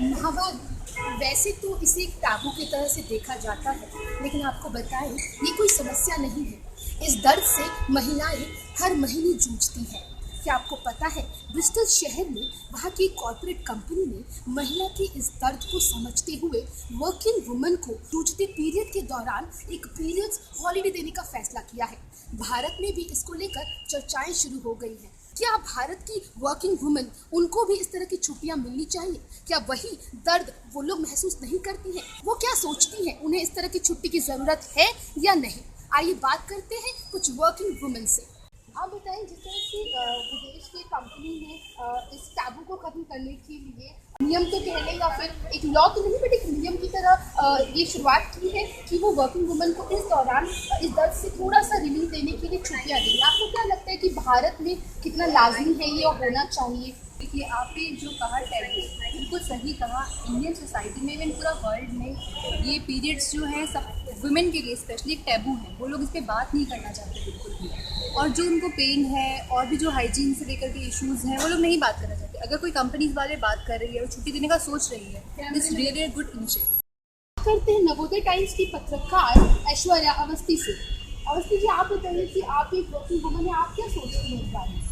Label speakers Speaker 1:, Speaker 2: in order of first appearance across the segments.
Speaker 1: माहवार वैसे तो इसे एक टैबू की तरह से देखा जाता है, लेकिन आपको बताएं ये कोई समस्या नहीं है। इस दर्द से महिलाएं हर महीने जूझती हैं। क्या आपको पता है ब्रिस्टल शहर में वहाँ की कॉर्पोरेट कंपनी ने महिला के इस दर्द को समझते हुए वर्किंग वुमन को जूझते पीरियड के दौरान एक पीरियड्स हॉलीडे देने का फैसला किया है। भारत में भी इसको लेकर चर्चाएं शुरू हो गई हैं। क्या भारत की वर्किंग वुमेन उनको भी इस तरह की छुट्टियां मिलनी चाहिए? क्या वही दर्द वो लोग महसूस नहीं करती हैं? वो क्या सोचती हैं? उन्हें इस तरह की छुट्टी की ज़रूरत है या नहीं? आइए बात करते हैं कुछ वर्किंग वुमेन से। आप बताएं, जिस तरह से विदेश की कंपनी ने इस टैबू को खत्म करने के लिए नियम तो कह लें या फिर एक लॉ तो नहीं बट एक नियम की तरह ये शुरुआत की है कि वो वर्किंग वुमन को इस दौरान इस दर्द से थोड़ा सा रिलीफ देने के लिए छुट्टियां देंगे। आपको क्या लगता है कि भारत में कितना लाजमी है ये और होना चाहिए?
Speaker 2: देखिए, आपने जो कहा टैबू, बिल्कुल सही कहा। इंडियन सोसाइटी में, इवन पूरा वर्ल्ड में ये पीरियड्स जो हैं सब वुमेन के लिए स्पेशली एक टैबू है। वो लोग इस पर बात नहीं करना चाहते बिल्कुल भी, और जो उनको पेन है और भी जो हाइजीन से लेकर के इश्यूज़ हैं वो लोग नहीं बात करना चाहते। अगर कोई कंपनीज वाले बात कर रही है और छुट्टी देने का सोच रही है, दिस रियली गुड इनिशिएटिव।
Speaker 1: करते हैं नवोदय टाइम्स की पत्रकार ऐश्वर्या अवस्थी से। अवस्थी जी, आप बताइए कि आप एक वर्किंग वुमन है, आप क्या सोचती हैं इस बारे में?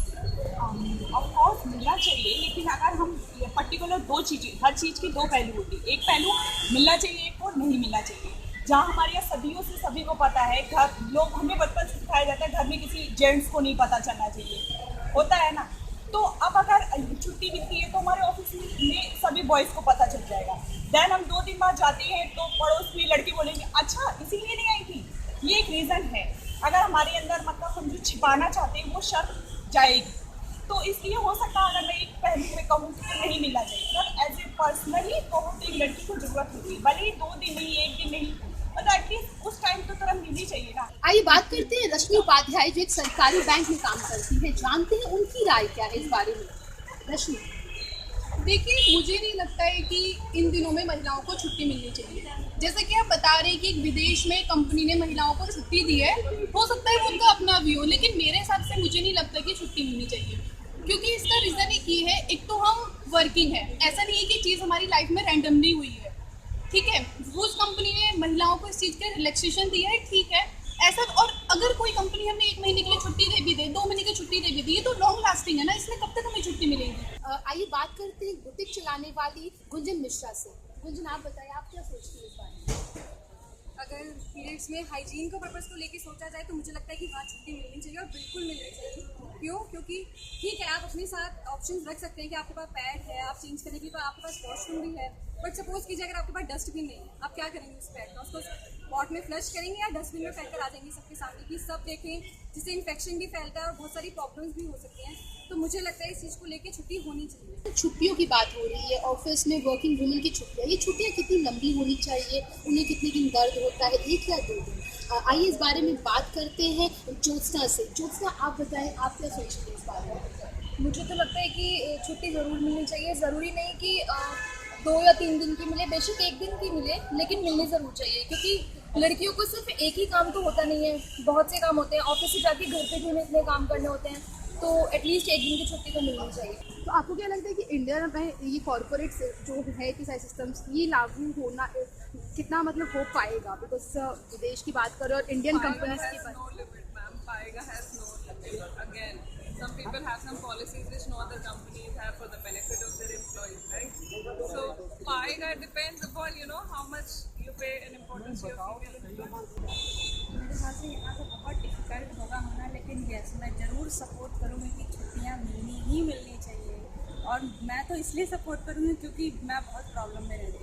Speaker 3: ऑफ कोर्स मिलना चाहिए, लेकिन अगर हम पर्टिकुलर दो चीज़ें, हर चीज़ के दो पहलू होते हैं। एक पहलू मिलना चाहिए, एक और नहीं मिलना चाहिए। जहाँ हमारे यहाँ सदियों से सभी को पता है, घर लोग हमें बचपन से सिखाया जाता है घर में किसी जेंट्स को नहीं पता चलना चाहिए, होता है ना। तो अब अगर छुट्टी मिलती है तो हमारे ऑफिस में सभी बॉयज़ को पता चल जाएगा। देन हम 2 दिन बाद जाते हैं तो पड़ोस की लड़की बोलेंगे अच्छा इसीलिए नहीं आई थी। ये एक रीज़न है। अगर हमारे अंदर मतलब हम जो छिपाना चाहते हैं वो शर्त जाएगी। तो इसलिए हो सकता है अगर मैं एक पहलू में कहूँ कि नहीं मिलना चाहिए, पर एज ए पर्सनली कहूँ तो एक लड़की को जरूरत होती है, भले ही 2 दिन नहीं, 1 दिन नहीं, मतलब एटलीस्ट उस टाइम तो तुरंत मिलनी चाहिए ना।
Speaker 1: आइए बात करते हैं रश्मि उपाध्याय, जो एक सरकारी बैंक में काम करती है। जानते हैं उनकी राय क्या है इस बारे में। रश्मि,
Speaker 2: देखिए, मुझे नहीं लगता है कि इन दिनों में महिलाओं को छुट्टी मिलनी चाहिए। जैसा कि आप बता रहे हैं कि एक विदेश में कंपनी ने महिलाओं को छुट्टी दी है, हो सकता है वो उनका अपना व्यू हो, लेकिन मेरे हिसाब से मुझे नहीं लगता कि छुट्टी मिलनी चाहिए। क्योंकि इसका रीज़न एक ये है, एक तो हम वर्किंग है, ऐसा नहीं है कि चीज़ हमारी लाइफ में रैंडमली हुई है, ठीक है। उस कंपनी ने महिलाओं को इस चीज़ का रिलैक्सेशन दिया है, ठीक है ऐसा। और अगर कोई कंपनी हमें 1 महीने के लिए छुट्टी दे भी दे, 2 महीने की छुट्टी दे भी दी, ये तो लॉन्ग लास्टिंग है ना, इसमें कब तक हमें छुट्टी मिलेगी।
Speaker 1: आइए बात करते हैं बुटीक चलाने वाली गुंजन मिश्रा से। गुंजन, आप बताइए आप क्या सोचती हैं इस बारे में?
Speaker 4: अगर पीरियड्स में हाइजीन को पर्पज़ को लेके सोचा जाए तो मुझे लगता है कि वहाँ छुट्टी मिलनी चाहिए, और बिल्कुल मिलनी चाहिए। क्यों? क्योंकि ठीक है, आप अपने साथ ऑप्शंस रख सकते हैं कि आपके पास पैड है, आप चेंज करने के बाद आपके पास वॉशरूम भी है, बट सपोज कीजिए अगर आपके पास डस्टबिन नहीं है, आप क्या करेंगे उस पैड का? उसको पॉट में फ्लश करेंगे या डस्टबिन में फेंक कर आ जाएंगे सबके सामने कि सब देखें, जिससे इन्फेक्शन भी फैलता है और बहुत सारी प्रॉब्लम्स भी हो सकती हैं। तो मुझे लगता है इस चीज़ को लेकर छुट्टी होनी चाहिए।
Speaker 1: छुट्टियों की बात हो रही है, ऑफिस में वर्किंग वुमेन की छुट्टियाँ, ये छुट्टियाँ कितनी लंबी होनी चाहिए? उन्हें कितने दिन दर्द होता है, 1 या 2 दिन? आइए इस बारे में बात करते हैं ज्योत्सना से। ज्योत्सना, आप बताएं आप क्या सोचते हैं इस बारे में?
Speaker 4: मुझे तो लगता है कि छुट्टी ज़रूर मिलनी चाहिए। ज़रूरी नहीं कि 2 या 3 दिन की मिले, बेशक 1 दिन की मिले, लेकिन मिलनी ज़रूर चाहिए। क्योंकि लड़कियों को सिर्फ एक ही काम तो होता नहीं है, बहुत से काम होते हैं। ऑफिस से जाके घर पे भी हमें इतने काम करने होते हैं, तो एटलीस्ट 1 दिन की छुट्टी तो मिलनी चाहिए।
Speaker 1: तो आपको क्या लगता है कि इंडिया में ये कॉर्पोरेट जो है कि सारे सिस्टम्स ये लागू होना कितना मतलब हो पाएगा? बिकॉज विदेश की बात करें और इंडियन कंपनीज की बात।
Speaker 5: No limit, ma'am. Paiga has no limit. Again, some people have some policies which no other companies have for the benefit of their employees, right? So Paiga depends upon how much you pay an importance to your female employees.
Speaker 6: मेरे ख्याल से यहाँ से बहुत difficult होगा होना, लेकिन yes मैं ज़रूर सपोर्ट करूँगी कि छुट्टियाँ मिलनी ही मिलनी चाहिए। और मैं तो इसलिए सपोर्ट करूँगी क्योंकि मैं बहुत प्रॉब्लम में रहती हूँ।